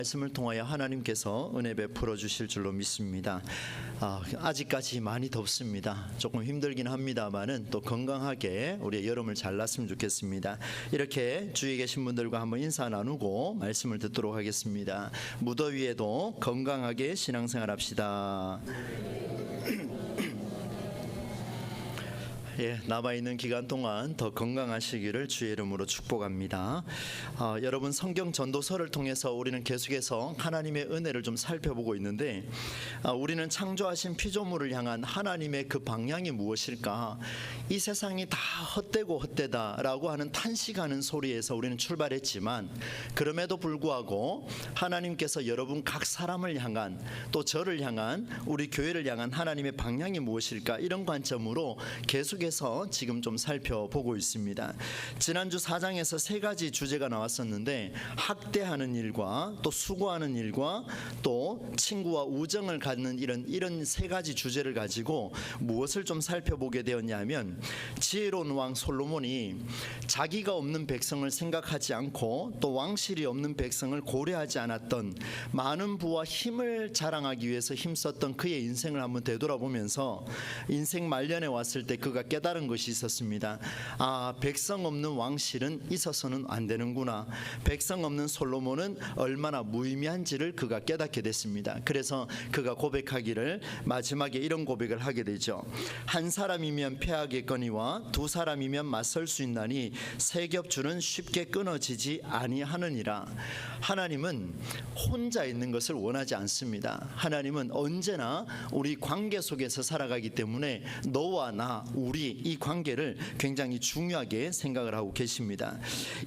말씀을 통하여 하나님께서 은혜 베풀어 주실 줄로 믿습니다. 아직까지 많이 덥습니다. 조금 힘들긴 합니다만은 또 건강하게 우리의 여름을 잘 났으면 좋겠습니다. 이렇게 주위에 계신 분들과 한번 인사 나누고 말씀을 듣도록 하겠습니다. 무더위에도 건강하게 신앙생활 합시다. 남아있는 기간 동안 더 건강하시기를 주의 이름으로 축복합니다. 여러분, 성경 전도서를 통해서 우리는 계속해서 하나님의 은혜를 좀 살펴보고 있는데, 우리는 창조하신 피조물을 향한 하나님의 그 방향이 무엇일까? 이 세상이 다 헛되고 헛되다라고 하는 탄식하는 소리에서 우리는 출발했지만, 그럼에도 불구하고 하나님께서 여러분 각 사람을 향한, 또 저를 향한, 우리 교회를 향한 하나님의 방향이 무엇일까? 이런 관점으로 계속해서 지금 좀 살펴보고 있습니다. 지난주 4장에서 세 가지 주제가 나왔었는데, 학대하는 일과 또 수고하는 일과 또 친구와 우정을 갖는 이런 세 가지 주제를 가지고 무엇을 좀 살펴보게 되었냐면, 지혜로운 왕 솔로몬이 자기가 없는 백성을 생각하지 않고 또 왕실이 없는 백성을 고려하지 않았던 많은 부와 힘을 자랑하기 위해서 힘썼던 그의 인생을 한번 되돌아보면서 인생 말년에 왔을 때 그가 깨달은 것이 있었습니다. 백성 없는 왕실은 있어서는 안 되는구나. 백성 없는 솔로몬은 얼마나 무의미한지를 그가 깨닫게 됐습니다. 그래서 그가 고백하기를, 마지막에 이런 고백을 하게 되죠. 한 사람이면 패하겠거니와 두 사람이면 맞설 수 있나니 세 겹줄은 쉽게 끊어지지 아니하느니라. 하나님은 혼자 있는 것을 원하지 않습니다. 하나님은 언제나 우리 관계 속에서 살아가기 때문에 너와 나, 우리 이 관계를 굉장히 중요하게 생각을 하고 계십니다.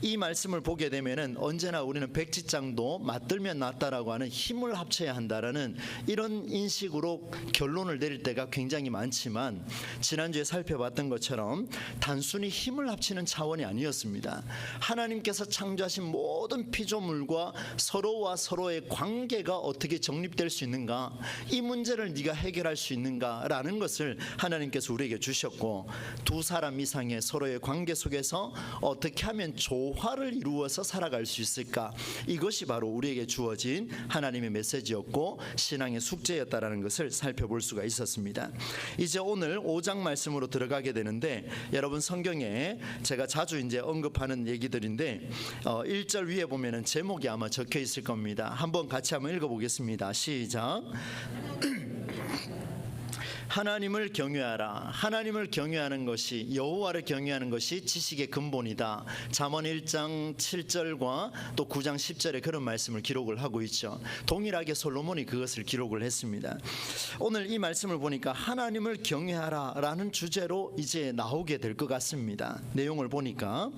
이 말씀을 보게 되면은 언제나 우리는 백지장도 맞들면 낫다라고 하는 힘을 합쳐야 한다라는 이런 인식으로 결론을 내릴 때가 굉장히 많지만, 지난주에 살펴봤던 것처럼 단순히 힘을 합치는 차원이 아니었습니다. 하나님께서 창조하신 모든 피조물과 서로와 서로의 관계가 어떻게 정립될 수 있는가, 이 문제를 네가 해결할 수 있는가라는 것을 하나님께서 우리에게 주셨고, 두 사람 이상의 서로의 관계 속에서 어떻게 하면 조화를 이루어서 살아갈 수 있을까, 이것이 바로 우리에게 주어진 하나님의 메시지였고 신앙의 숙제였다라는 것을 살펴볼 수가 있었습니다. 이제 오늘 5장 말씀으로 들어가게 되는데, 여러분 성경에 제가 자주 이제 언급하는 얘기들인데 1절 위에 보면은 제목이 아마 적혀 있을 겁니다. 한번 같이 한번 읽어보겠습니다. 시작. 하나님을 경외하라. 하나님을 경외하는 것이, 여호와를 경외하는 것이 지식의 근본이다. 잠언 1장 7절과 또 9장 10절에 그런 말씀을 기록을 하고 있죠. 동일하게 솔로몬이 그것을 기록을 했습니다. 오늘 이 말씀을 보니까 하나님을 경외하라 라는 주제로 이제 나오게 될 것 같습니다. 내용을 보니까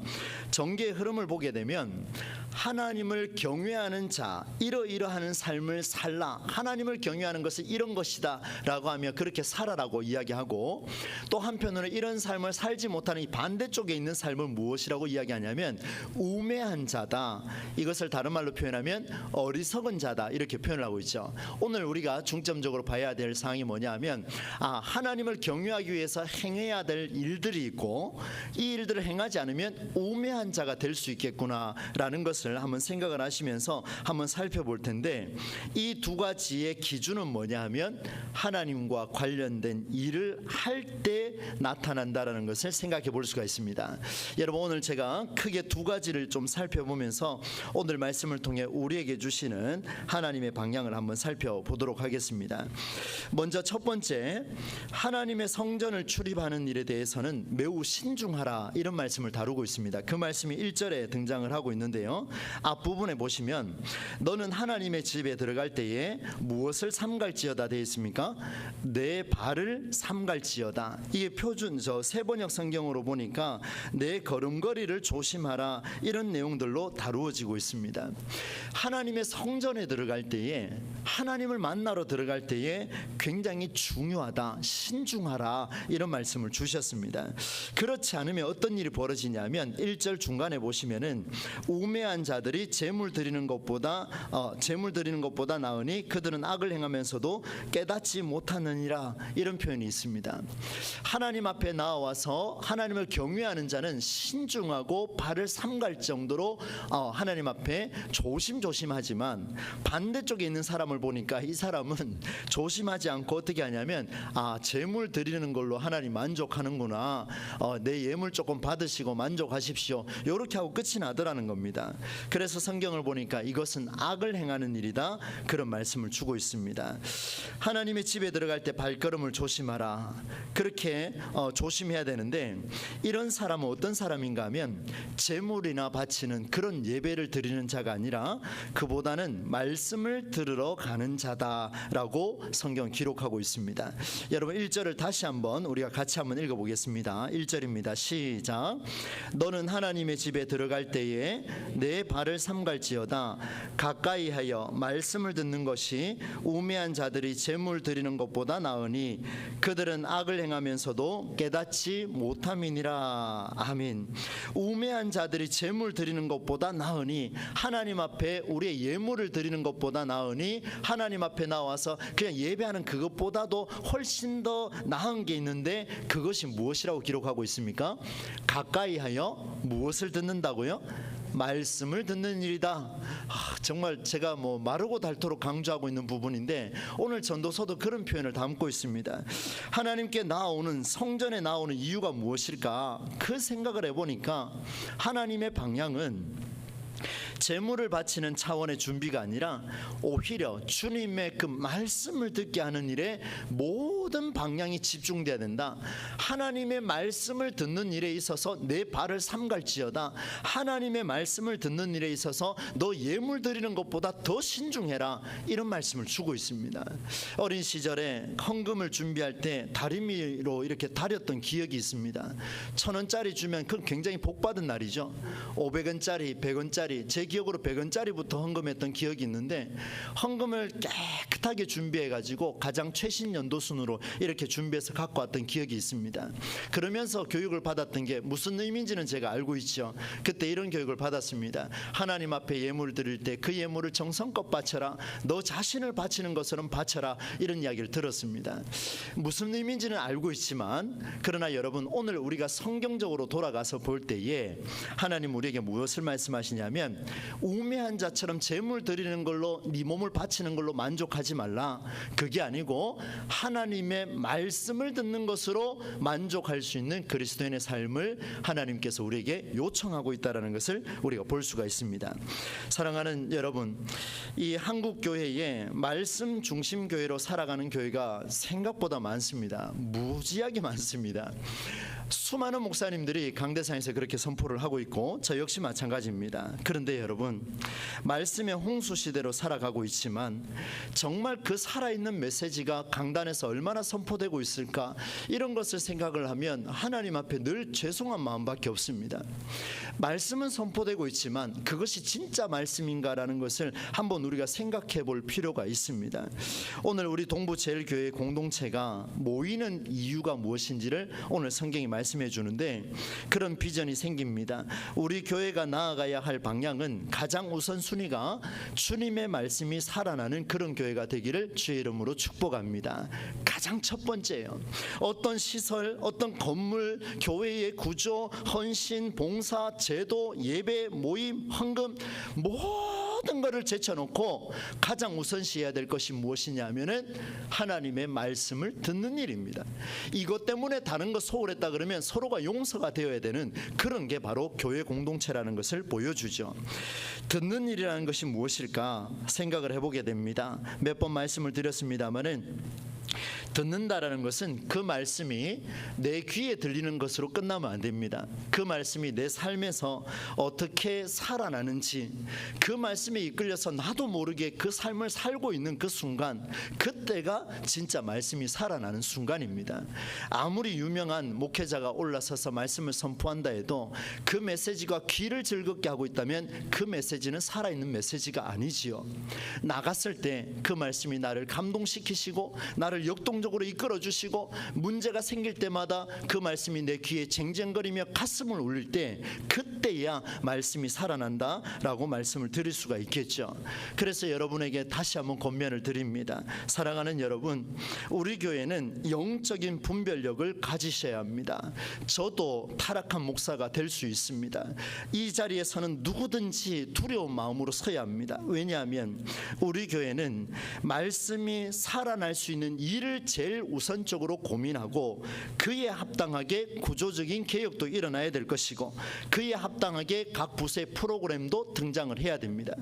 전개의 흐름을 보게 되면, 하나님을 경외하는 자, 이러이러하는 삶을 살라, 하나님을 경외하는 것은 이런 것이다 라고 하며 그렇게 살아라고 이야기하고, 또 한편으로는 이런 삶을 살지 못하는 이 반대쪽에 있는 삶을 무엇이라고 이야기하냐면 우매한 자다. 이것을 다른 말로 표현하면 어리석은 자다, 이렇게 표현을 하고 있죠. 오늘 우리가 중점적으로 봐야 될 사항이 뭐냐면, 하나님을 경외하기 위해서 행해야 될 일들이 있고, 이 일들을 행하지 않으면 우매한 자가 될 수 있겠구나 라는 것을 한번 생각을 하시면서 한번 살펴볼 텐데, 이 두 가지의 기준은 뭐냐 하면 하나님과 관련된 일을 할 때 나타난다라는 것을 생각해 볼 수가 있습니다. 여러분, 오늘 제가 크게 두 가지를 좀 살펴보면서 오늘 말씀을 통해 우리에게 주시는 하나님의 방향을 한번 살펴보도록 하겠습니다. 먼저 첫 번째, 하나님의 성전을 출입하는 일에 대해서는 매우 신중하라, 이런 말씀을 다루고 있습니다. 그 말씀이 1절에 등장을 하고 있는데요, 앞부분에 보시면 너는 하나님의 집에 들어갈 때에 무엇을 삼갈지어다 되어 있습니까? 내 발을 삼갈지어다. 이게 표준 세번역 성경으로 보니까 내 걸음걸이를 조심하라, 이런 내용들로 다루어지고 있습니다. 하나님의 성전에 들어갈 때에, 하나님을 만나러 들어갈 때에 굉장히 중요하다, 신중하라, 이런 말씀을 주셨습니다. 그렇지 않으면 어떤 일이 벌어지냐면 1절 중간에 보시면은 우매한 자들이 재물 드리는 것보다 나으니 그들은 악을 행하면서도 깨닫지 못하느니라. 이런 표현이 있습니다. 하나님 앞에 나와서 하나님을 경외하는 자는 신중하고 발을 삼갈 정도로 하나님 앞에 조심하지만, 반대쪽에 있는 사람을 보니까 이 사람은 조심하지 않고 어떻게 하냐면 재물 드리는 걸로 하나님 만족하는구나, 내 예물 조금 받으시고 만족하십시오, 이렇게 하고 끝이 나더라는 겁니다. 그래서 성경을 보니까 이것은 악을 행하는 일이다, 그런 말씀을 주고 있습니다. 하나님의 집에 들어갈 때 발걸음을 조심하라, 그렇게 조심해야 되는데, 이런 사람은 어떤 사람인가 하면 재물이나 바치는 그런 예배를 드리는 자가 아니라 그보다는 말씀을 들으러 가는 자다라고 성경 기록하고 있습니다. 여러분 1절을 다시 한번 우리가 같이 한번 읽어보겠습니다. 1절입니다. 시작. 너는 하나님의 집에 들어갈 때에 내 발을 삼갈지어다. 가까이 하여 말씀을 듣는 것이 우매한 자들이 재물 드리는 것보다 나으니 그들은 악을 행하면서도 깨닫지 못함이니라. 아멘. 우매한 자들이 재물 드리는 것보다 나으니, 하나님 앞에 우리의 예물을 드리는 것보다 나으니, 하나님 앞에 나와서 그냥 예배하는 그것보다도 훨씬 더 나은 게 있는데, 그것이 무엇이라고 기록하고 있습니까? 가까이 하여 무엇을 듣는다고요? 말씀을 듣는 일이다. 정말 제가 마르고 닳도록 강조하고 있는 부분인데, 오늘 전도서도 그런 표현을 담고 있습니다. 하나님께 나오는, 성전에 나오는 이유가 무엇일까? 그 생각을 해보니까 하나님의 방향은 재물을 바치는 차원의 준비가 아니라 오히려 주님의 그 말씀을 듣게 하는 일에 모든 방향이 집중돼야 된다. 하나님의 말씀을 듣는 일에 있어서 내 발을 삼갈지어다. 하나님의 말씀을 듣는 일에 있어서 너 예물 드리는 것보다 더 신중해라. 이런 말씀을 주고 있습니다. 어린 시절에 헌금을 준비할 때 다리미로 이렇게 다렸던 기억이 있습니다. 1,000원짜리 주면 그건 굉장히 복받은 날이죠. 500원짜리, 100원짜리, 제 기억으로 100원짜리부터 헌금했던 기억이 있는데, 헌금을 깨끗하게 준비해가지고 가장 최신 연도순으로 이렇게 준비해서 갖고 왔던 기억이 있습니다. 그러면서 교육을 받았던 게 무슨 의미인지는 제가 알고 있죠. 그때 이런 교육을 받았습니다. 하나님 앞에 예물을 드릴 때 그 예물을 정성껏 바쳐라. 너 자신을 바치는 것처럼 바쳐라. 이런 이야기를 들었습니다. 무슨 의미인지는 알고 있지만, 그러나 여러분, 오늘 우리가 성경적으로 돌아가서 볼 때에 하나님 우리에게 무엇을 말씀하시냐면, 우매한 자처럼 재물 드리는 걸로, 네 몸을 바치는 걸로 만족하지 말라. 그게 아니고 하나님의 말씀을 듣는 것으로 만족할 수 있는 그리스도인의 삶을 하나님께서 우리에게 요청하고 있다는 것을 우리가 볼 수가 있습니다. 사랑하는 여러분, 이 한국 교회에 말씀 중심 교회로 살아가는 교회가 생각보다 많습니다. 무지하게 많습니다. 수많은 목사님들이 강대상에서 그렇게 선포를 하고 있고 저 역시 마찬가지입니다. 그런데 여러분, 말씀의 홍수 시대로 살아가고 있지만 정말 그 살아있는 메시지가 강단에서 얼마나 선포되고 있을까, 이런 것을 생각을 하면 하나님 앞에 늘 죄송한 마음밖에 없습니다. 말씀은 선포되고 있지만 그것이 진짜 말씀인가라는 것을 한번 우리가 생각해 볼 필요가 있습니다. 오늘 우리 동부제일교회 공동체가 모이는 이유가 무엇인지를 오늘 성경이 말씀해 주는데, 그런 비전이 생깁니다. 우리 교회가 나아가야 할 방향은 가장 우선순위가 주님의 말씀이 살아나는 그런 교회가 되기를 주의 이름으로 축복합니다. 가장 첫 번째예요. 어떤 시설, 어떤 건물, 교회의 구조, 헌신, 봉사, 제도, 예배, 모임, 헌금, 모든 것을 제쳐놓고 가장 우선시해야 될 것이 무엇이냐면은 하나님의 말씀을 듣는 일입니다. 이것 때문에 다른 거 소홀했다 그러면 서로가 용서가 되어야 되는 그런 게 바로 교회 공동체라는 것을 보여주죠. 듣는 일이라는 것이 무엇일까 생각을 해보게 됩니다. 몇 번 말씀을 드렸습니다마는, 듣는다라는 것은 그 말씀이 내 귀에 들리는 것으로 끝나면 안 됩니다. 그 말씀이 내 삶에서 어떻게 살아나는지, 그 말씀에 이끌려서 나도 모르게 그 삶을 살고 있는 그 순간, 그때가 진짜 말씀이 살아나는 순간입니다. 아무리 유명한 목회자가 올라서서 말씀을 선포한다 해도 그 메시지가 귀를 즐겁게 하고 있다면 그 메시지는 살아있는 메시지가 아니지요. 나갔을 때 그 말씀이 나를 감동시키시고 나를 나를 역동적으로 이끌어 주시고 문제가 생길 때마다 그 말씀이 내 귀에 쟁쟁거리며 가슴을 울릴 때 그때야 말씀이 살아난다라고 말씀을 드릴 수가 있겠죠. 그래서 여러분에게 다시 한번 권면을 드립니다. 사랑하는 여러분, 우리 교회는 영적인 분별력을 가지셔야 합니다. 저도 타락한 목사가 될 수 있습니다. 이 자리에서는 누구든지 두려운 마음으로 서야 합니다. 왜냐하면 우리 교회는 말씀이 살아날 수 있는 일을 제일 우선적으로 고민하고 그에 합당하게 구조적인 개혁도 일어나야 될 것이고 그에 합당하게 각 부서의 프로그램도 등장을 해야 됩니다.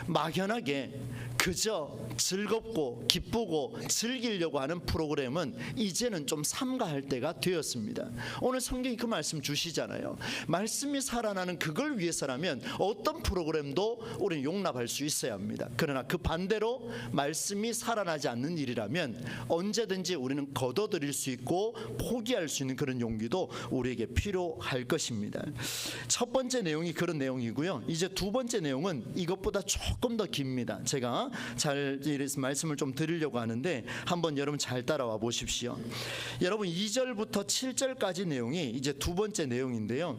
막연하게 그저 즐겁고 기쁘고 즐기려고 하는 프로그램은 이제는 좀 삼가할 때가 되었습니다. 오늘 성경이 그 말씀 주시잖아요. 말씀이 살아나는 그걸 위해서라면 어떤 프로그램도 우리는 용납할 수 있어야 합니다. 그러나 그 반대로 말씀이 살아나지 않는 일이라면 언제든지 우리는 거둬들일 수 있고 포기할 수 있는 그런 용기도 우리에게 필요할 것입니다. 첫 번째 내용이 그런 내용이고요. 이제 두 번째 내용은 이것보다 조금 더 깁니다. 제가 잘 말씀을 좀 드리려고 하는데 한번 여러분 잘 따라와 보십시오. 여러분 2절부터 7절까지 내용이 이제 두 번째 내용인데요.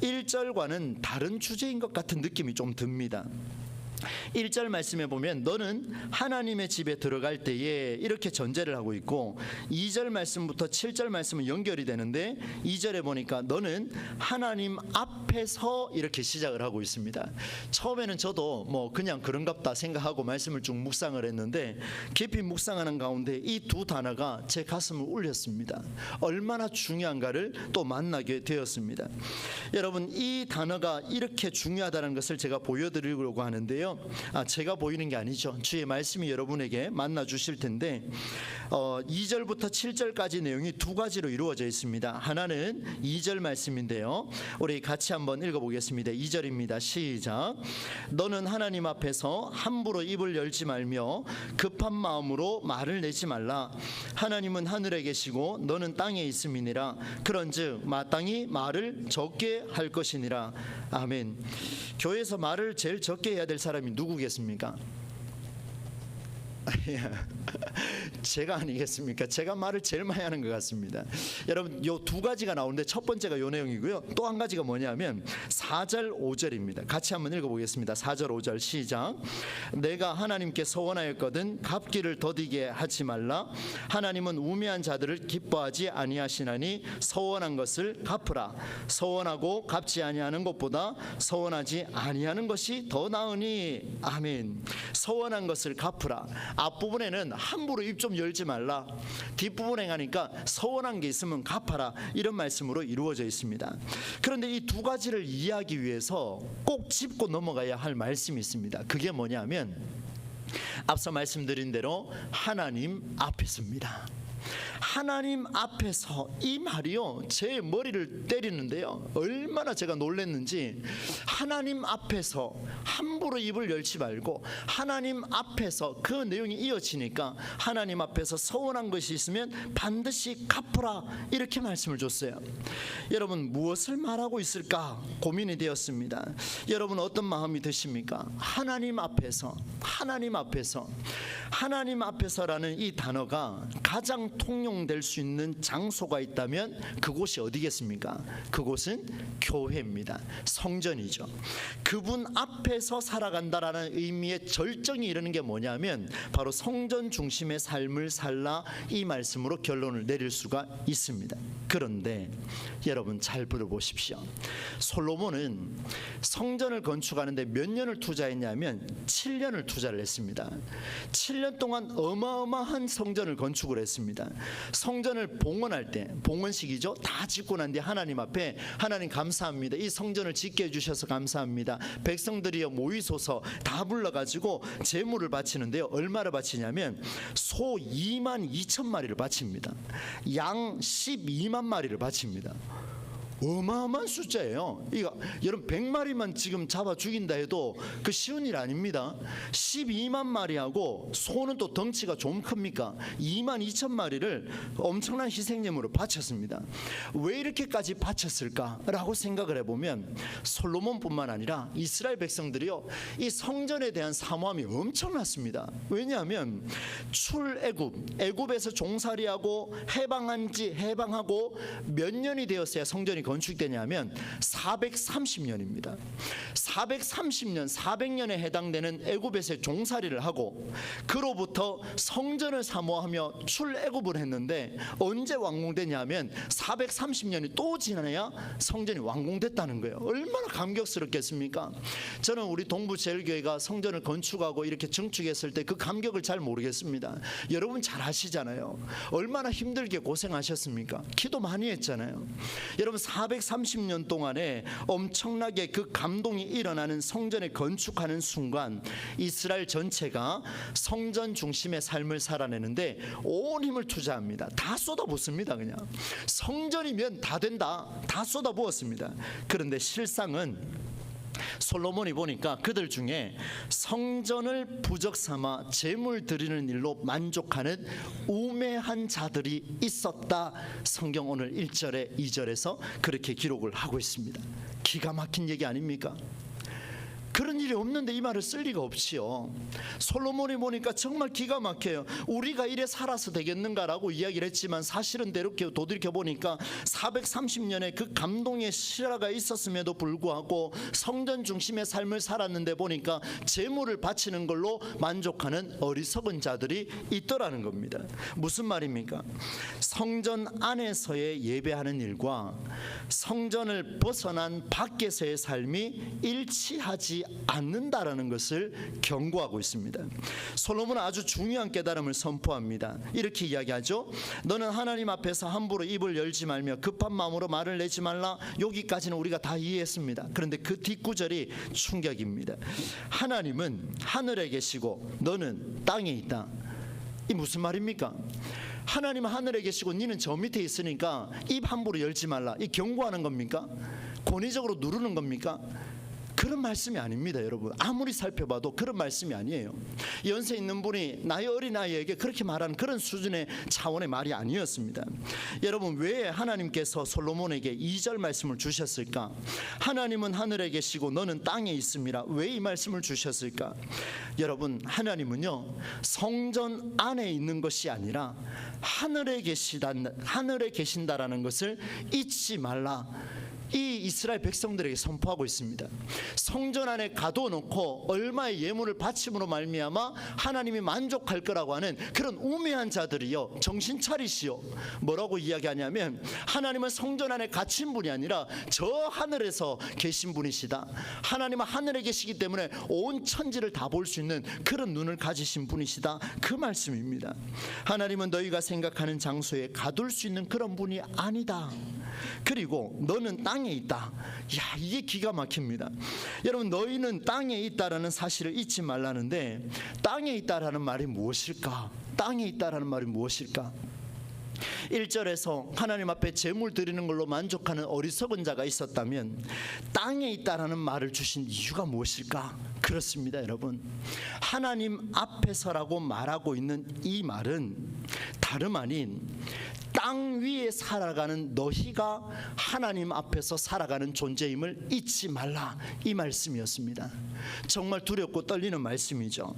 1절과는 다른 주제인 것 같은 느낌이 좀 듭니다. 1절 말씀에 보면 너는 하나님의 집에 들어갈 때에 이렇게 전제를 하고 있고 2절 말씀부터 7절 말씀은 연결이 되는데 2절에 보니까 너는 하나님 앞에서 이렇게 시작을 하고 있습니다. 처음에는 저도 뭐 그냥 그런갑다 생각하고 말씀을 쭉 묵상을 했는데 깊이 묵상하는 가운데 이 두 단어가 제 가슴을 울렸습니다. 얼마나 중요한가를 또 만나게 되었습니다. 여러분 이 단어가 이렇게 중요하다는 것을 제가 보여드리려고 하는데요. 제가 보이는 게 아니죠. 주의 말씀이 여러분에게 만나 주실 텐데 2절부터 7절까지 내용이 두 가지로 이루어져 있습니다. 하나는 2절 말씀인데요. 우리 같이 한번 읽어보겠습니다. 2절입니다. 시작. 너는 하나님 앞에서 함부로 입을 열지 말며 급한 마음으로 말을 내지 말라. 하나님은 하늘에 계시고 너는 땅에 있음이니라. 그런즉 마땅히 말을 적게 할 것이니라. 아멘. 교회에서 말을 제일 적게 해야 될 사람이 누구겠습니까? 제가 아니겠습니까? 제가 말을 제일 많이 하는 것 같습니다. 여러분 요 두 가지가 나오는데 첫 번째가 요 내용이고요. 또 한 가지가 뭐냐면 4절 5절입니다. 같이 한번 읽어보겠습니다. 4절 5절 시작. 내가 하나님께 서원하였거든 갚기를 더디게 하지 말라. 하나님은 우매한 자들을 기뻐하지 아니하시나니 서원한 것을 갚으라. 서원하고 갚지 아니하는 것보다 서원하지 아니하는 것이 더 나으니. 아멘. 서원한 것을 갚으라. 앞부분에는 함부로 입 좀 열지 말라. 뒷부분에 가니까 서원한 게 있으면 갚아라. 이런 말씀으로 이루어져 있습니다. 그런데 이 두 가지를 이해하기 위해서 꼭 짚고 넘어가야 할 말씀이 있습니다. 그게 뭐냐면 앞서 말씀드린 대로 하나님 앞에서입니다. 하나님 앞에서 이 말이요 제 머리를 때리는데요. 얼마나 제가 놀랐는지 하나님 앞에서 함부로 입을 열지 말고 하나님 앞에서 그 내용이 이어지니까 하나님 앞에서 서운한 것이 있으면 반드시 갚으라 이렇게 말씀을 줬어요. 여러분 무엇을 말하고 있을까 고민이 되었습니다. 여러분 어떤 마음이 드십니까? 하나님 앞에서라는 이 단어가 가장 통용될 수 있는 장소가 있다면 그곳이 어디겠습니까? 그곳은 교회입니다. 성전이죠. 그분 앞에서 살아간다라는 의미의 절정이 이르는 게 뭐냐면 바로 성전 중심의 삶을 살라 이 말씀으로 결론을 내릴 수가 있습니다. 그런데 여러분 잘 들어보십시오. 솔로몬은 성전을 건축하는데 몇 년을 투자했냐면 7년을 투자를 했습니다. 7년 동안 어마어마한 성전을 건축을 했습니다. 성전을 봉헌할 때 봉헌식이죠. 다 짓고 난 뒤에 하나님 앞에 하나님 감사합니다. 이 성전을 짓게 해주셔서 감사합니다. 백성들이여 모이소서 다 불러가지고 제물을 바치는데요. 얼마를 바치냐면 소 2만 2천 마리를 바칩니다. 양 12만 마리를 바칩니다. 어마어마한 숫자예요. 이거 여러분 100마리만 지금 잡아 죽인다 해도 그 쉬운 일 아닙니다. 12만 마리하고 소는 또 덩치가 좀 큽니까? 2만 2천 마리를 엄청난 희생제물을 바쳤습니다. 왜 이렇게까지 바쳤을까라고 생각을 해보면 솔로몬뿐만 아니라 이스라엘 백성들이요, 이 성전에 대한 사모함이 엄청났습니다. 왜냐하면 애굽에서 종살이하고 해방하고 몇 년이 되었어야 성전이 건축되냐면 430년입니다. 430년, 400년에 해당되는 애굽에서의 종살이를 하고 그로부터 성전을 사모하며 출애굽을 했는데 언제 완공되냐면 430년이 또 지나야 성전이 완공됐다는 거예요. 얼마나 감격스럽겠습니까? 저는 우리 동부제일교회가 성전을 건축하고 이렇게 증축했을 때 그 감격을 잘 모르겠습니다. 여러분 잘 아시잖아요. 얼마나 힘들게 고생하셨습니까? 기도 많이 했잖아요. 여러분 430년 동안에 엄청나게 그 감동이 일어나는 성전을 건축하는 순간 이스라엘 전체가 성전 중심의 삶을 살아내는데 온 힘을 투자합니다. 다 쏟아붓습니다. 그냥 성전이면 다 된다, 다 쏟아부었습니다. 그런데 실상은 솔로몬이 보니까 그들 중에 성전을 부적 삼아 제물 드리는 일로 만족하는 우매한 자들이 있었다. 성경 오늘 1절에 2절에서 그렇게 기록을 하고 있습니다. 기가 막힌 얘기 아닙니까? 그런 일이 없는데 이 말을 쓸 리가 없지요. 솔로몬이 보니까 정말 기가 막혀요. 우리가 이래 살아서 되겠는가라고 이야기를 했지만 사실은 이렇게 도드려 보니까 430년의 그 감동의 실화가 있었음에도 불구하고 성전 중심의 삶을 살았는데 보니까 제물을 바치는 걸로 만족하는 어리석은 자들이 있더라는 겁니다. 무슨 말입니까? 성전 안에서의 예배하는 일과 성전을 벗어난 밖에서의 삶이 일치하지 않는다라는 것을 경고하고 있습니다. 솔로몬은 아주 중요한 깨달음을 선포합니다. 이렇게 이야기하죠. 너는 하나님 앞에서 함부로 입을 열지 말며 급한 마음으로 말을 내지 말라. 여기까지는 우리가 다 이해했습니다. 그런데 그 뒷구절이 충격입니다. 하나님은 하늘에 계시고 너는 땅에 있다. 이 무슨 말입니까? 하나님은 하늘에 계시고 너는 저 밑에 있으니까 입 함부로 열지 말라. 이 경고하는 겁니까? 권위적으로 누르는 겁니까? 그런 말씀이 아닙니다. 여러분 아무리 살펴봐도 그런 말씀이 아니에요. 연세 있는 분이 나의 어린아이에게 그렇게 말하는 그런 수준의 차원의 말이 아니었습니다. 여러분 왜 하나님께서 솔로몬에게 2절 말씀을 주셨을까? 하나님은 하늘에 계시고 너는 땅에 있음이라. 왜 이 말씀을 주셨을까? 여러분 하나님은요 성전 안에 있는 것이 아니라 하늘에 계신다라는 것을 잊지 말라. 이 이스라엘 백성들에게 선포하고 있습니다. 성전 안에 가둬놓고 얼마의 예물을 바침으로 말미암아 하나님이 만족할 거라고 하는 그런 우매한 자들이요 정신 차리시오. 뭐라고 이야기하냐면 하나님은 성전 안에 갇힌 분이 아니라 저 하늘에서 계신 분이시다. 하나님은 하늘에 계시기 때문에 온 천지를 다 볼 수 있는 그런 눈을 가지신 분이시다. 그 말씀입니다. 하나님은 너희가 생각하는 장소에 가둘 수 있는 그런 분이 아니다. 그리고 너는 땅에 있다. 야, 이게 기가 막힙니다. 여러분 너희는 땅에 있다라는 사실을 잊지 말라는데 땅에 있다라는 말이 무엇일까? 땅에 있다라는 말이 무엇일까? 1절에서 하나님 앞에 제물 드리는 걸로 만족하는 어리석은 자가 있었다면 땅에 있다라는 말을 주신 이유가 무엇일까? 그렇습니다. 여러분 하나님 앞에서라고 말하고 있는 이 말은 다름 아닌 땅 위에 살아가는 너희가 하나님 앞에서 살아가는 존재임을 잊지 말라. 이 말씀이었습니다. 정말 두렵고 떨리는 말씀이죠.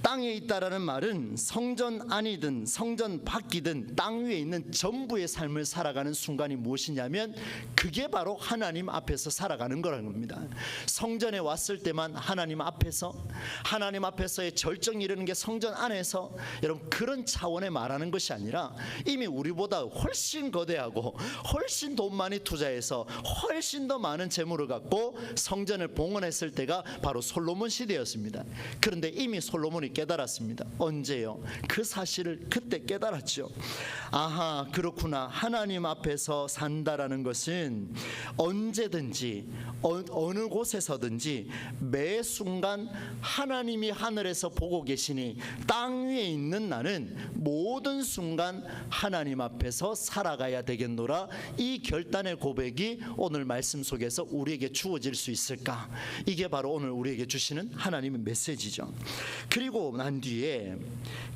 땅에 있다라는 말은 성전 안이든 성전 밖이든 땅 위에 있는 전부의 삶을 살아가는 순간이 무엇이냐면 그게 바로 하나님 앞에서 살아가는 거라는 겁니다. 성전에 왔을 때만 하나님 앞에서의 절정이 이르는 게 성전 안에서 여러분 그런 차원에 말하는 것이 아니라 이미 우리보다 훨씬 거대하고 훨씬 돈 많이 투자해서 훨씬 더 많은 재물을 갖고 성전을 봉헌했을 때가 바로 솔로몬 시대였습니다. 그런데 이미 솔로몬이 깨달았습니다. 언제요? 그 사실을 그때 깨달았죠. 아하, 그렇구나. 하나님 앞에서 산다라는 것은 언제든지 어느 곳에서든지 매 순간 하나님이 하늘에서 보고 계시니 땅 위에 있는 나는 모든 순간 하나님 앞에서 살아가야 되겠노라. 이 결단의 고백이 오늘 말씀 속에서 우리에게 주어질 수 있을까? 이게 바로 오늘 우리에게 주시는 하나님의 메시지죠. 그리고 난 뒤에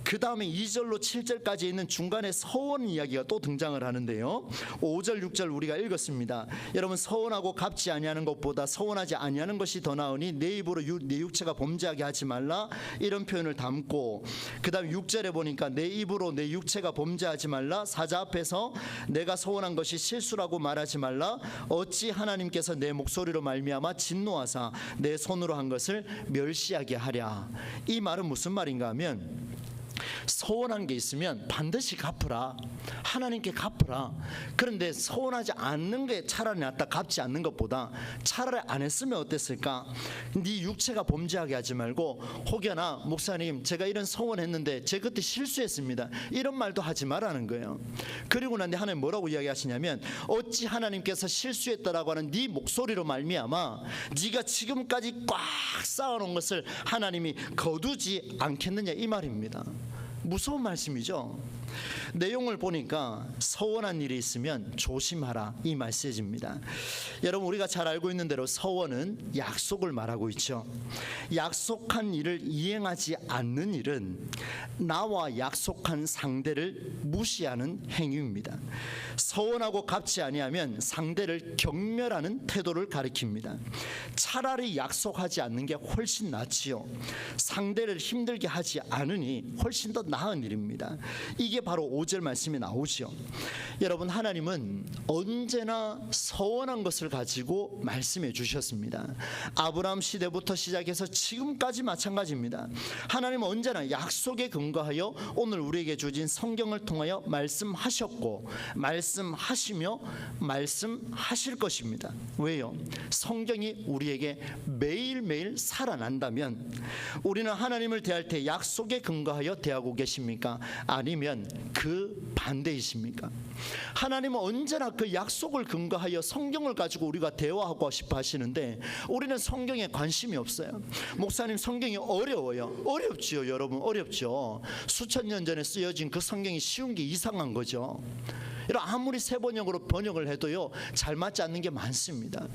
그 다음에 2절로 7절까지 있는 중간에 서원 이야기가 또 등장을 하는데요. 5절 6절 우리가 읽었습니다. 여러분, 서원하고 갚지 아니하는 것보다 서원하지 아니하는 것이 더 나으니 내 입으로 내 육체가 범죄하게 하지 말라, 이런 표현을 담고, 그 다음 6절에 보니까 내 입으로 내 육체가 범죄하지 말라, 사자 앞에서 내가 서원한 것이 실수라고 말하지 말라, 어찌 하나님께서 내 목소리로 말미암아 진노하사 내 손으로 한 것을 멸시하게 하랴. 이 말은 무슨 말인가 하면, 서원한 게 있으면 반드시 갚으라, 하나님께 갚으라. 그런데 서원하지 않는 게 차라리 낫다, 갚지 않는 것보다. 차라리 안 했으면 어땠을까? 네 육체가 범죄하게 하지 말고, 혹여나 목사님 제가 이런 서원했는데 제 그때 실수했습니다, 이런 말도 하지 말라는 거예요. 그리고 난 뒤에 하나님 뭐라고 이야기하시냐면, 어찌 하나님께서 실수했다라고 하는 네 목소리로 말미암아 네가 지금까지 꽉 쌓아놓은 것을 하나님이 거두지 않겠느냐, 이 말입니다. 무서운 말씀이죠. 내용을 보니까 서원한 일이 있으면 조심하라, 이 메시지입니다. 여러분, 우리가 잘 알고 있는 대로 서원은 약속을 말하고 있죠. 약속한 일을 이행하지 않는 일은 나와 약속한 상대를 무시하는 행위입니다. 서원하고 갚지 아니하면 상대를 경멸하는 태도를 가리킵니다. 차라리 약속하지 않는 게 훨씬 낫지요. 상대를 힘들게 하지 않으니 훨씬 더 나은 일입니다. 이게 바로 5절 말씀이 나오죠. 여러분, 하나님은 언제나 서원한 것을 가지고 말씀해 주셨습니다. 아브라함 시대부터 시작해서 지금까지 마찬가지입니다. 하나님은 언제나 약속에 근거하여 오늘 우리에게 주신 성경을 통하여 말씀하셨고, 말씀하시며 말씀하실 것입니다. 왜요? 성경이 우리에게 매일매일 살아난다면 우리는 하나님을 대할 때 약속에 근거하여 대하고 계십니까? 아니면 그 반대이십니까? 하나님은 언제나 그 약속을 근거하여 성경을 가지고 우리가 대화하고 싶어 하시는데 우리는 성경에 관심이 없어요. 목사님, 성경이 어려워요. 어렵지요, 여러분, 어렵죠. 수천 년 전에 쓰여진 그 성경이 쉬운 게 이상한 거죠. 아무리 새 번역으로 번역을 해도요, 잘 맞지 않는 게 많습니다.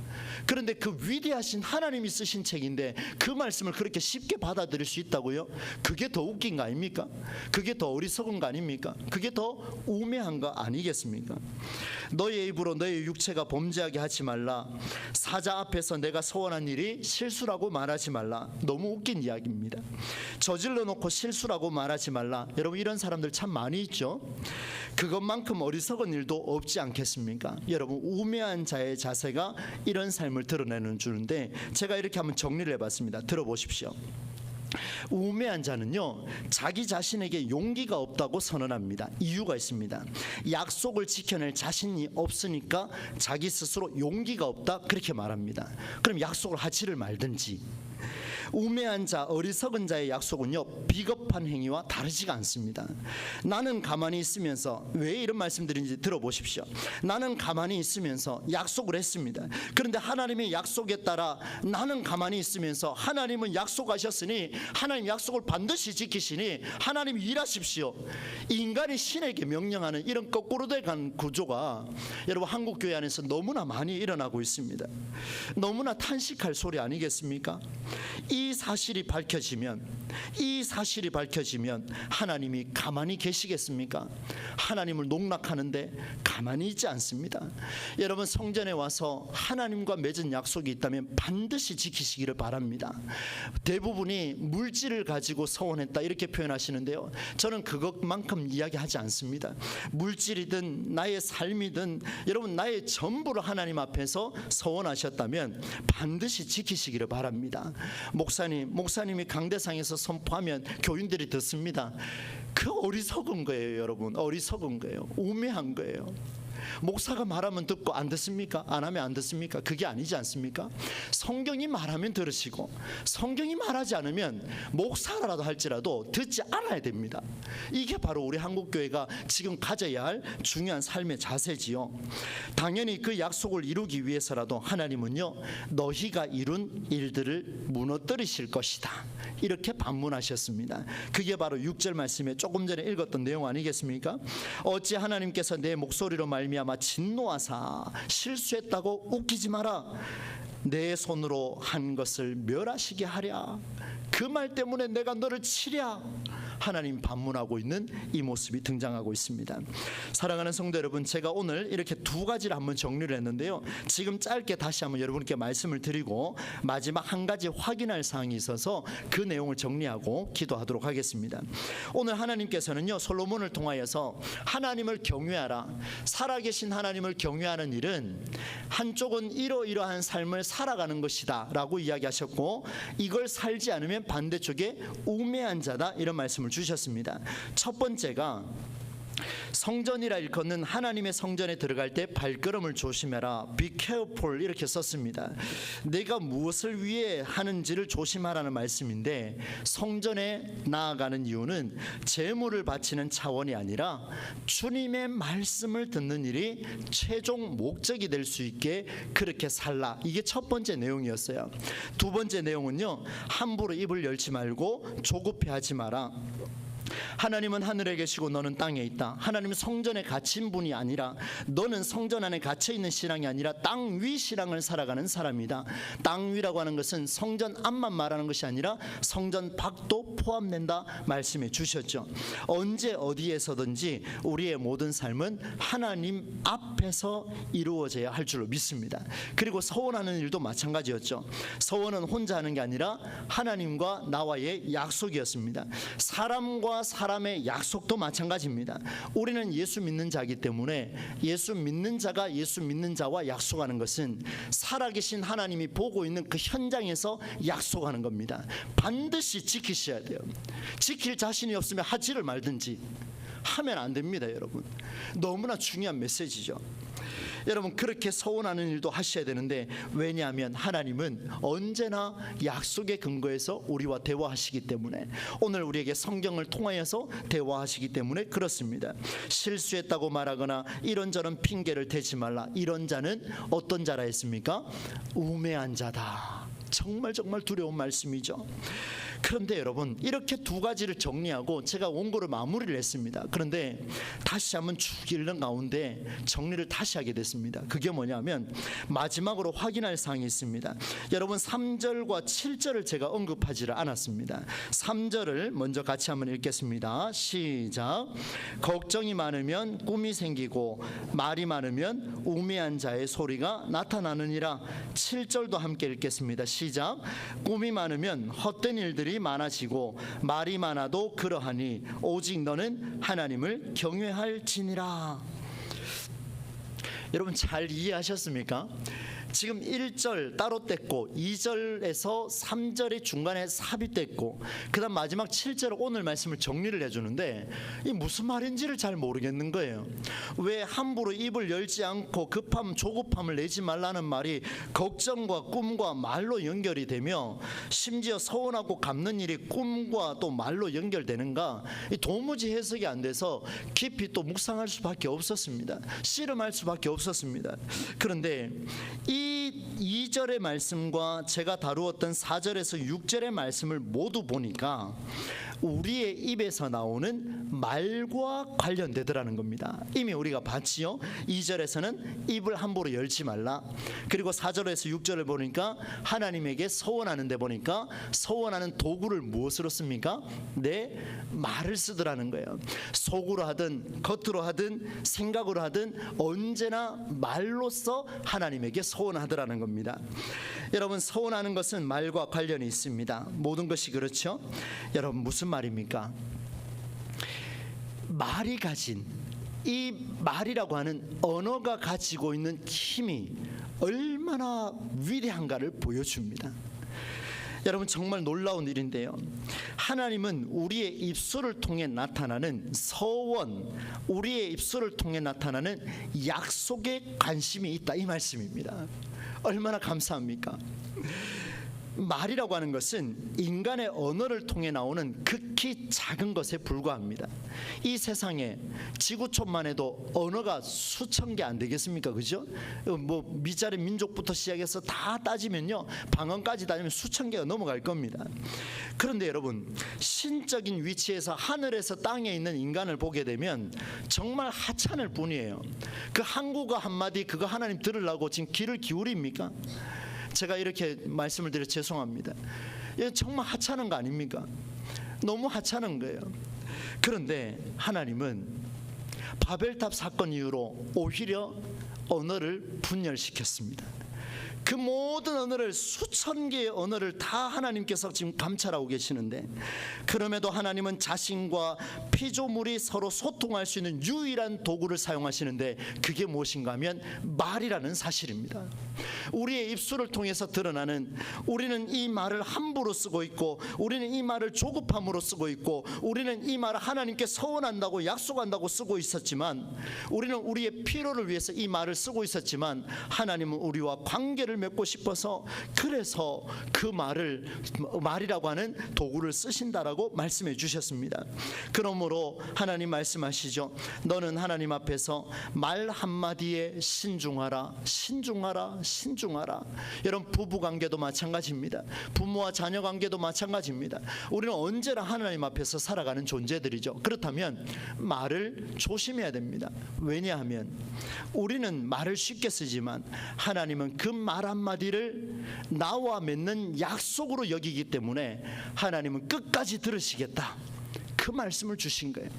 그런데 그 위대하신 하나님이 쓰신 책인데 그 말씀을 그렇게 쉽게 받아들일 수 있다고요? 그게 더 웃긴 거 아닙니까? 그게 더 어리석은 거 아닙니까? 그게 더 우매한 거 아니겠습니까? 너의 입으로 너의 육체가 범죄하게 하지 말라, 사자 앞에서 내가 서원한 일이 실수라고 말하지 말라. 너무 웃긴 이야기입니다. 저질러 놓고 실수라고 말하지 말라. 여러분, 이런 사람들 참 많이 있죠. 그것만큼 어리석은 일도 없지 않겠습니까? 여러분, 우매한 자의 자세가 이런 삶을 드러내는 줄인데, 제가 이렇게 한번 정리를 해봤습니다. 들어보십시오. 우매한 자는요, 자기 자신에게 용기가 없다고 선언합니다. 이유가 있습니다. 약속을 지켜낼 자신이 없으니까 자기 스스로 용기가 없다, 그렇게 말합니다. 그럼 약속을 하지를 말든지. 우매한 자, 어리석은 자의 약속은요, 비겁한 행위와 다르지가 않습니다. 나는 가만히 있으면서, 왜 이런 말씀드린지 들어보십시오. 나는 가만히 있으면서 약속을 했습니다. 그런데 하나님의 약속에 따라 나는 가만히 있으면서 하나님은 약속하셨으니 하나님 약속을 반드시 지키시니 하나님 일하십시오, 인간이 신에게 명령하는 이런 거꾸로 돼간 구조가 여러분, 한국교회 안에서 너무나 많이 일어나고 있습니다. 너무나 탄식할 소리 아니겠습니까? 이 사실이 밝혀지면 하나님이 가만히 계시겠습니까? 하나님을 농락하는데 가만히 있지 않습니다. 여러분, 성전에 와서 하나님과 맺은 약속이 있다면 반드시 지키시기를 바랍니다. 대부분이 물질을 가지고 서원했다, 이렇게 표현하시는데요, 저는 그것만큼 이야기하지 않습니다. 물질이든 나의 삶이든 여러분, 나의 전부를 하나님 앞에서 서원하셨다면 반드시 지키시기를 바랍니다. 목사님이 강대상에서 선포하면 교인들이 듣습니다. 그 어리석은 거예요, 여러분. 어리석은 거예요. 우매한 거예요. 목사가 말하면 듣고 안 듣습니까? 안 하면 안 듣습니까? 그게 아니지 않습니까? 성경이 말하면 들으시고 성경이 말하지 않으면 목사라도 할지라도 듣지 않아야 됩니다. 이게 바로 우리 한국교회가 지금 가져야 할 중요한 삶의 자세지요. 당연히 그 약속을 이루기 위해서라도 하나님은요, 너희가 이룬 일들을 무너뜨리실 것이다, 이렇게 반문하셨습니다. 그게 바로 6절 말씀에 조금 전에 읽었던 내용 아니겠습니까? 어찌 하나님께서 내 목소리로 말미암아 진노하사 실수했다고 웃기지 마라, 내 손으로 한 것을 멸하시게 하랴, 그 말 때문에 내가 너를 치랴. 하나님 반문하고 있는 이 모습이 등장하고 있습니다. 사랑하는 성도 여러분, 제가 오늘 이렇게 두 가지를 한번 정리를 했는데요, 지금 짧게 다시 한번 여러분께 말씀을 드리고 마지막 한 가지 확인할 사항이 있어서 그 내용을 정리하고 기도하도록 하겠습니다. 오늘 하나님께서는요, 솔로몬을 통하여서 하나님을 경외하라, 살아계신 하나님을 경외하는 일은 한쪽은 이러이러한 삶을 살아가는 것이다 라고 이야기하셨고, 이걸 살지 않으면 반대쪽에 우매한 자다, 이런 말씀을 주셨습니다. 첫 번째가 성전이라 일컫는 하나님의 성전에 들어갈 때 발걸음을 조심해라, be careful, 이렇게 썼습니다. 내가 무엇을 위해 하는지를 조심하라는 말씀인데, 성전에 나아가는 이유는 제물을 바치는 차원이 아니라 주님의 말씀을 듣는 일이 최종 목적이 될 수 있게 그렇게 살라, 이게 첫 번째 내용이었어요. 두 번째 내용은요, 함부로 입을 열지 말고 조급해하지 마라. 하나님은 하늘에 계시고 너는 땅에 있다. 하나님은 성전에 갇힌 분이 아니라, 너는 성전 안에 갇혀있는 신앙이 아니라 땅 위 신앙을 살아가는 사람이다. 땅 위라고 하는 것은 성전 앞만 말하는 것이 아니라 성전 밖도 포함된다 말씀해 주셨죠. 언제 어디에서든지 우리의 모든 삶은 하나님 앞에서 이루어져야 할 줄로 믿습니다. 그리고 서원하는 일도 마찬가지였죠. 서원은 혼자 하는 게 아니라 하나님과 나와의 약속이었습니다. 사람과 사람의 약속도 마찬가지입니다. 우리는 예수 믿는 자이기 때문에 예수 믿는 자가 예수 믿는 자와 약속하는 것은 살아계신 하나님이 보고 있는 그 현장에서 약속하는 겁니다. 반드시 지키셔야 돼요. 지킬 자신이 없으면 하지를 말든지 하면 안 됩니다. 여러분, 너무나 중요한 메시지죠. 여러분, 그렇게 서원하는 일도 하셔야 되는데, 왜냐하면 하나님은 언제나 약속의 근거에서 우리와 대화하시기 때문에, 오늘 우리에게 성경을 통하여서 대화하시기 때문에 그렇습니다. 실수했다고 말하거나 이런저런 핑계를 대지 말라. 이런 자는 어떤 자라 했습니까? 우매한 자다. 정말 두려운 말씀이죠. 그런데 여러분, 이렇게 두 가지를 정리하고 제가 원고를 마무리를 했습니다. 그런데 다시 한번 쭉 읽는 가운데 정리를 다시 하게 됐습니다. 그게 뭐냐면, 마지막으로 확인할 사항이 있습니다. 여러분, 3절과 7절을 제가 언급하지를 않았습니다. 3절을 먼저 같이 한번 읽겠습니다. 시작. 걱정이 많으면 꿈이 생기고 말이 많으면 우매한 자의 소리가 나타나느니라. 7절도 함께 읽겠습니다. 시작. 꿈이 많으면 헛된 일들이 많아지고 말이 많아도 그러하니 오직 너는 하나님을 경외할지니라. 여러분, 잘 이해하셨습니까? 지금 1절 따로 뗐고 2절에서 3절의 중간에 삽입됐고 그 다음 마지막 7절 오늘 말씀을 정리를 해주는데, 이 무슨 말인지를 잘 모르겠는 거예요. 왜 함부로 입을 열지 않고 조급함을 내지 말라는 말이 걱정과 꿈과 말로 연결이 되며, 심지어 서운하고 갚는 일이 꿈과 또 말로 연결되는가, 도무지 해석이 안 돼서 깊이 또 묵상할 수밖에 없었습니다. 씨름할 수밖에 없었습니다. 그런데 이 2절의 말씀과 제가 다루었던 4절에서 6절의 말씀을 모두 보니까 우리의 입에서 나오는 말과 관련되더라는 겁니다. 이미 우리가 봤지요. 2절에서는 입을 함부로 열지 말라. 그리고 4절에서 6절을 보니까 하나님에게 서원하는 데 보니까 서원하는 도구를 무엇으로 씁니까? 내 말을 쓰더라는 거예요. 속으로 하든 겉으로 하든 생각으로 하든 언제나 말로써 하나님에게 서원하더라는 겁니다. 여러분, 서원하는 것은 말과 관련이 있습니다. 모든 것이 그렇죠. 여러분, 무슨 말입니까? 말이 가진, 이 말이라고 하는 언어가 가지고 있는 힘이 얼마나 위대한가를 보여줍니다. 여러분 정말 놀라운 일인데요, 하나님은 우리의 입술을 통해 나타나는 서원, 우리의 입술을 통해 나타나는 약속에 관심이 있다, 이 말씀입니다. 얼마나 감사합니까? 말이라고 하는 것은 인간의 언어를 통해 나오는 극히 작은 것에 불과합니다. 이 세상에 지구촌만 해도 언어가 수천 개 안 되겠습니까? 그죠? 뭐 미자리 민족부터 시작해서 다 따지면요, 방언까지 따지면 수천 개가 넘어갈 겁니다. 그런데 여러분, 신적인 위치에서 하늘에서 땅에 있는 인간을 보게 되면 정말 하찮을 뿐이에요. 그 한국어 한마디 그거 하나님 들으려고 지금 귀를 기울입니까? 제가 이렇게 말씀을 드려 죄송합니다. 이건 정말 하찮은 거 아닙니까? 너무 하찮은 거예요. 그런데 하나님은 바벨탑 사건 이후로 오히려 언어를 분열시켰습니다. 그 모든 언어를, 수천 개의 언어를 다 하나님께서 지금 감찰하고 계시는데, 그럼에도 하나님은 자신과 피조물이 서로 소통할 수 있는 유일한 도구를 사용하시는데, 그게 무엇인가 하면 말이라는 사실입니다. 우리의 입술을 통해서 드러나는, 우리는 이 말을 함부로 쓰고 있고, 우리는 이 말을 조급함으로 쓰고 있고, 우리는 이 말을 하나님께 서원한다고 약속한다고 쓰고 있었지만, 우리는 우리의 필요를 위해서 이 말을 쓰고 있었지만, 하나님은 우리와 관계를 맺고 싶어서 그래서 그 말이라고 하는 도구를 쓰신다라고 말씀해 주셨습니다. 그러므로 하나님 말씀하시죠. 너는 하나님 앞에서 말 한마디에 신중하라, 신중하라, 신중하라. 여러분, 부부관계도 마찬가지입니다. 부모와 자녀 관계도 마찬가지입니다. 우리는 언제나 하나님 앞에서 살아가는 존재들이죠. 그렇다면 말을 조심해야 됩니다. 왜냐하면 우리는 말을 쉽게 쓰지만 하나님은 그 말 한마디를 나와 맺는 약속으로 여기기 때문에 하나님은 끝까지 들으시겠다, 그 말씀을 주신 거예요.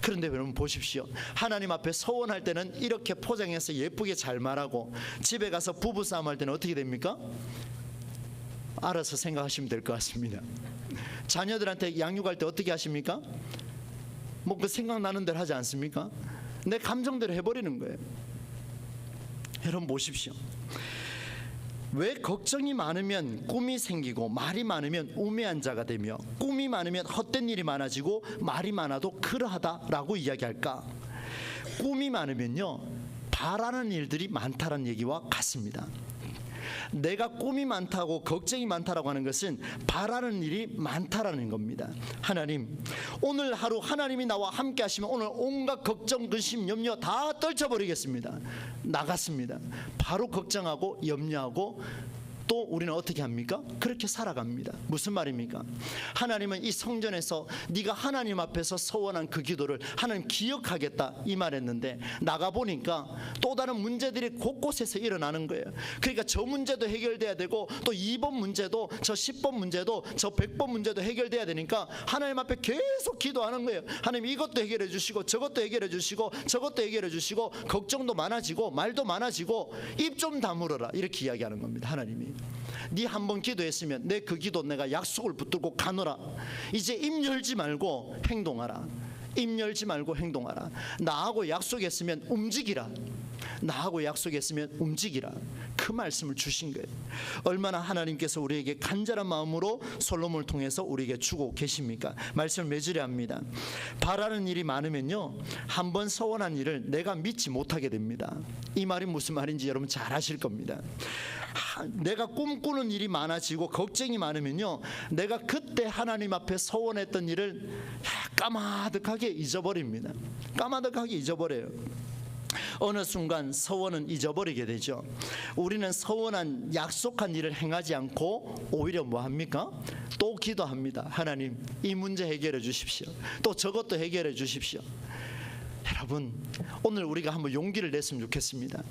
그런데 여러분 보십시오. 하나님 앞에 서원할 때는 이렇게 포장해서 예쁘게 잘 말하고, 집에 가서 부부싸움 할 때는 어떻게 됩니까? 알아서 생각하시면 될 것 같습니다. 자녀들한테 양육할 때 어떻게 하십니까? 뭐 그 생각나는 대로 하지 않습니까? 내 감정대로 해버리는 거예요. 여러분 보십시오. 왜 걱정이 많으면 꿈이 생기고, 말이 많으면 우매한 자가 되며, 꿈이 많으면 헛된 일이 많아지고, 말이 많아도 그러하다라고 이야기할까? 꿈이 많으면요, 바라는 일들이 많다는 얘기와 같습니다. 내가 꿈이 많다고 걱정이 많다라고 하는 것은 바라는 일이 많다라는 겁니다. 하나님, 오늘 하루 하나님이 나와 함께 하시면 오늘 온갖 걱정, 근심, 염려 다 떨쳐버리겠습니다. 나갔습니다. 바로 걱정하고 염려하고 또 우리는 어떻게 합니까? 그렇게 살아갑니다. 무슨 말입니까? 하나님은 이 성전에서 네가 하나님 앞에서 서원한 그 기도를 하나님 기억하겠다, 이 말했는데 나가보니까 또 다른 문제들이 곳곳에서 일어나는 거예요. 그러니까 저 문제도 해결돼야 되고, 또 2번 문제도, 저 10번 문제도, 저 100번 문제도 해결돼야 되니까 하나님 앞에 계속 기도하는 거예요. 하나님 이것도 해결해 주시고, 저것도 해결해 주시고, 저것도 해결해 주시고, 걱정도 많아지고 말도 많아지고, 입 좀 다물어라, 이렇게 이야기하는 겁니다. 하나님이 네 한 번 기도했으면 내 그 기도 내가 약속을 붙들고 가노라. 이제 입 열지 말고 행동하라. 입 열지 말고 행동하라. 나하고 약속했으면 움직이라. 나하고 약속했으면 움직이라. 그 말씀을 주신 거예요. 얼마나 하나님께서 우리에게 간절한 마음으로 솔로몬을 통해서 우리에게 주고 계십니까? 말씀을 맺으려 합니다. 바라는 일이 많으면요, 한번 서원한 일을 내가 믿지 못하게 됩니다. 이 말이 무슨 말인지 여러분 잘 아실 겁니다. 내가 꿈꾸는 일이 많아지고 걱정이 많으면요, 내가 그때 하나님 앞에 서원했던 일을 까마득하게 잊어버립니다. 까마득하게 잊어버려요. 어느 순간 서원은 잊어버리게 되죠. 우리는 서원한 약속한 일을 행하지 않고 오히려 뭐 합니까? 또 기도합니다. 하나님, 이 문제 해결해 주십시오. 또 저것도 해결해 주십시오. 여러분, 오늘 우리가 한번 용기를 냈으면 좋겠습니다.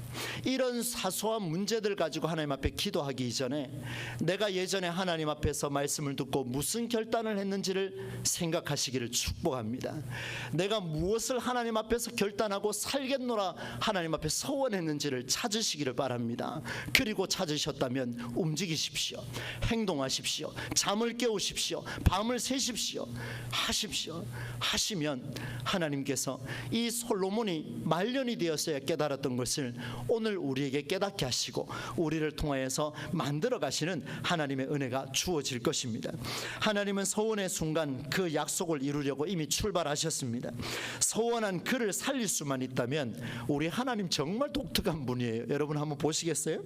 이런 사소한 문제들 가지고 하나님 앞에 기도하기 이전에 내가 예전에 하나님 앞에서 말씀을 듣고 무슨 결단을 했는지를 생각하시기를 축복합니다. 내가 무엇을 하나님 앞에서 결단하고 살겠노라 하나님 앞에 서원했는지를 찾으시기를 바랍니다. 그리고 찾으셨다면 움직이십시오. 행동하십시오. 잠을 깨우십시오. 밤을 새십시오. 하십시오. 하시면 하나님께서 이 이 솔로몬이 말년이 되었어야 깨달았던 것을 오늘 우리에게 깨닫게 하시고 우리를 통하여서 만들어 가시는 하나님의 은혜가 주어질 것입니다. 하나님은 서원의 순간 그 약속을 이루려고 이미 출발하셨습니다. 서원한 그를 살릴 수만 있다면 우리 하나님 정말 독특한 분이에요. 여러분 한번 보시겠어요?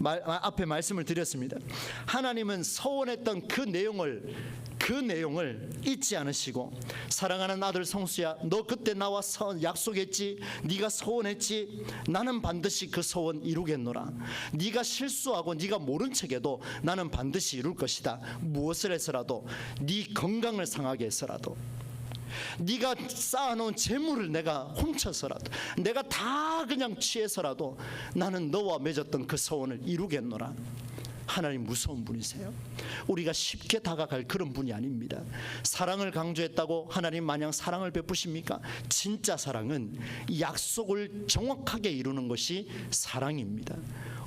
앞에 말씀을 드렸습니다. 하나님은 서원했던 그 내용을 잊지 않으시고, 사랑하는 아들 성수야, 너 그때 나와 약속했지, 네가 서원했지, 나는 반드시 그 서원 이루겠노라. 네가 실수하고 네가 모른 척해도 나는 반드시 이룰 것이다. 무엇을 해서라도, 네 건강을 상하게 해서라도, 네가 쌓아놓은 재물을 내가 훔쳐서라도, 내가 다 그냥 취해서라도 나는 너와 맺었던 그 서원을 이루겠노라. 하나님 무서운 분이세요. 우리가 쉽게 다가갈 그런 분이 아닙니다. 사랑을 강조했다고 하나님 마냥 사랑을 베푸십니까? 진짜 사랑은 약속을 정확하게 이루는 것이 사랑입니다.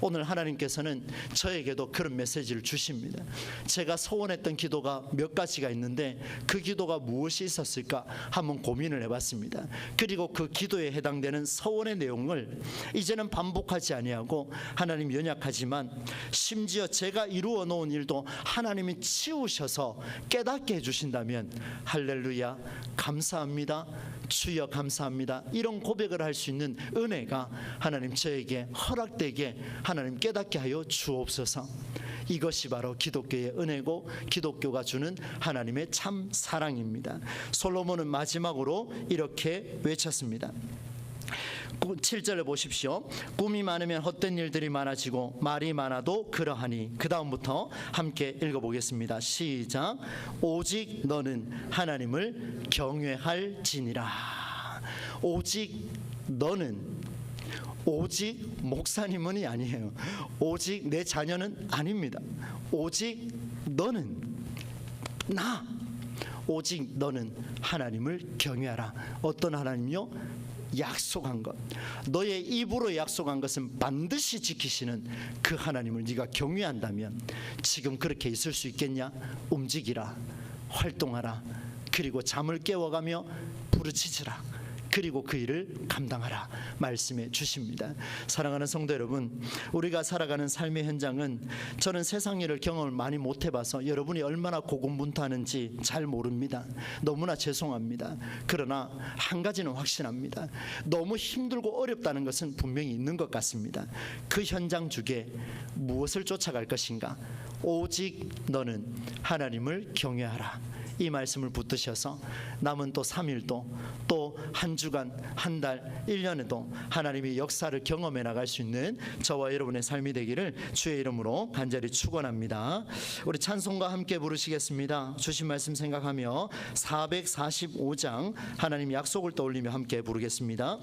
오늘 하나님께서는 저에게도 그런 메시지를 주십니다. 제가 소원했던 기도가 몇 가지가 있는데 그 기도가 무엇이 있었을까 한번 고민을 해봤습니다. 그리고 그 기도에 해당되는 서원의 내용을 이제는 반복하지 아니하고, 하나님 연약하지만 심지어 제가 이루어 놓은 일도 하나님이 치우셔서 깨닫게 해주신다면 할렐루야, 감사합니다, 주여 감사합니다, 이런 고백을 할 수 있는 은혜가 하나님 저에게 허락되게 하나님 깨닫게 하여 주옵소서. 이것이 바로 기독교의 은혜고 기독교가 주는 하나님의 참 사랑입니다. 솔로몬은 마지막으로 이렇게 외쳤습니다. 7절을 보십시오. 꿈이 많으면 헛된 일들이 많아지고 말이 많아도 그러하니. 그 다음부터 함께 읽어보겠습니다. 시작. 오직 너는 하나님을 경외할지니라. 오직 너는, 오직 목사님은이 아니에요. 오직 내 자녀는 아닙니다. 오직 너는, 나, 오직 너는 하나님을 경외하라. 어떤 하나님요? 약속한 것, 너의 입으로 약속한 것은 반드시 지키시는 그 하나님을 네가 경외한다면 지금 그렇게 있을 수 있겠냐? 움직이라, 활동하라, 그리고 잠을 깨워가며 부르짖으라, 그리고 그 일을 감당하라 말씀해 주십니다. 사랑하는 성도 여러분, 우리가 살아가는 삶의 현장은, 저는 세상 일을 경험을 많이 못 해봐서 여러분이 얼마나 고군분투하는지 잘 모릅니다. 너무나 죄송합니다. 그러나 한 가지는 확신합니다. 너무 힘들고 어렵다는 것은 분명히 있는 것 같습니다. 그 현장 중에 무엇을 쫓아갈 것인가? 오직 너는 하나님을 경외하라. 이 말씀을 붙드셔서 남은 또 3일도 또 한 주간, 한 달, 1년에도 하나님의 역사를 경험해 나갈 수 있는 저와 여러분의 삶이 되기를 주의 이름으로 간절히 축원합니다. 우리 찬송과 함께 부르시겠습니다. 주신 말씀 생각하며 445장 하나님 약속을 떠올리며 함께 부르겠습니다.